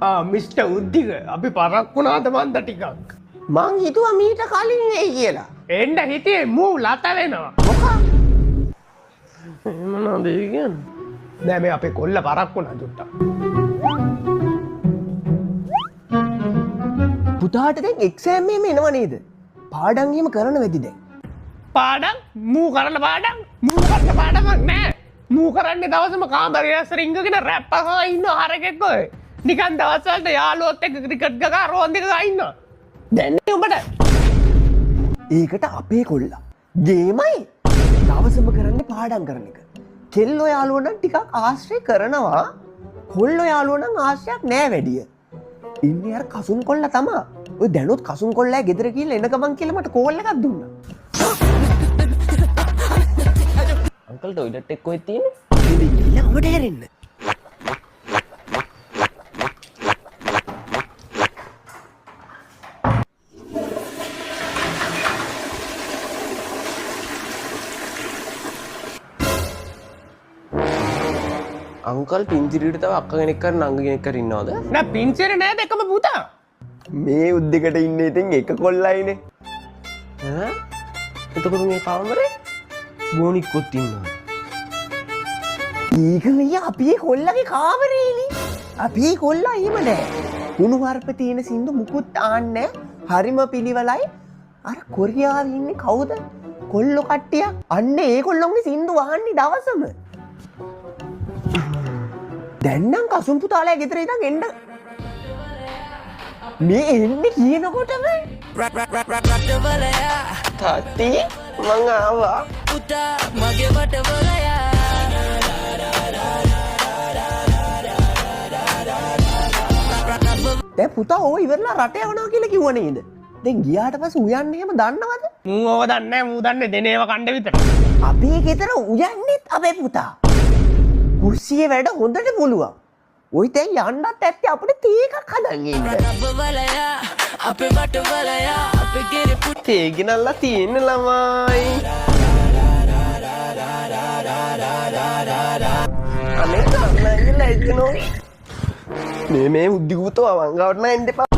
Mister Uddika අපි පරක්කුණාද මන්ද ටිකක්. මං හිතුවා මීට කලින් එයි කියලා. එන්න හිතේ මූ ලත වෙනවා. මොකක්? මොනවද ඒ කියන්නේ? නෑ මේ අපේ කොල්ල පරක්කුණා චුට්ටක්. පුතාට දැන් එක්සෑම් එකම එනව නේද? පාඩම් එහෙම කරන වෙදි දැන්. පාඩම් මූ කරන පාඩම් පාඩමක් නෑ. මූ කරන්නේ දවසම කාමරේ ඇස්තර ඉංගගෙන රැප් අහලා ඉන්න හරකෙක් ඔය. නිකන් දවස් වලට යාළුවොත් එක්ක ක්‍රිකට් ගහලා රෝන් දෙක ගා ඉන්නවා. දැන් නේ උඹට. ඒකට අපේ කොල්ලා ගේමයි දවසම කරන්නේ පාඩම් කරන එක. කෙල්ලෝ යාළුවෝ නම් ටිකක් ආශ්‍රය කරනවා. කොල්ලෝ යාළුවෝ නම් ආශ්‍රයක් නෑ වැඩිය. ඉන්නේ අර කසුන් කොල්ලා තමා. ඔය දැනුත් කසුන් කොල්ලා ගෙදර ගිහලා එන ගමන් කියලා මට කෝල් එකක් දුන්නා. අංකල් ටොයිලට් එක කොහෙද තියෙන්නේ? ඉතින් ඔබට හැරෙන්න. අංකල් පින්තිරියට තව අක්ක කෙනෙක් කර නංග කෙනෙක් කර ඉන්නවද? නෑ පින්චරේ නෑ දෙකම පුතා. මේ උද්දෙකට ඉන්නේ ඉතින් එක කොල්ලයිනේ. ඈ? එතකොට මේ කාමරේ බෝනික්කොත් ඉන්නවා. ඒක මෙය අපේ කොල්ලගේ කාමරේනේ. අපේ කොල්ලා එහෙම නෑ. කුණු හarp තියෙන සින්දු මුකුත් ආන්නේ හරිම පිළිවෙලයි. අර කොරියාවේ ඉන්නේ කවුද? කොල්ලෝ කට්ටිය. අන්න ඒගොල්ලෝගේ සින්දු වහන්නේ දවසම. දැන් නම් කසුන් පුතාලා ගෙදර ඉඳන් එන්න. මේ එන්නේ කියනකොටම තාත්ති මං ආවා. පුතා මගේ වටවලයා දැන් පුතා ඕ ඉවරලා රට යනවා කියලා කිව්ව නේද? දැන් ගියාට පස්සේ උයන්නේ එහෙම දන්නවද? මූ ඕව දන්නේ නෑ මූ දන්නේ දෙනේව කණ්ඩ විතර. අපේ ගෙදර උයන්නේත් අපේ පුතා. කුස්සියේ වැඩ හොඳට පුළුවන්. ඔයි දැන් යන්නත් ඇත්තේ අපිට තේ එකක් හදන් ඉන්න. වලයා අපේ වටවලයා අපේ ගෙරේ පුතා තේ ගෙනල්ලා තියෙන ළමයි. අනේ කන්නයිලා එක්කනෝ. මේ උද්දිගුතෝ අවංගවට නෑ එන්න එපා.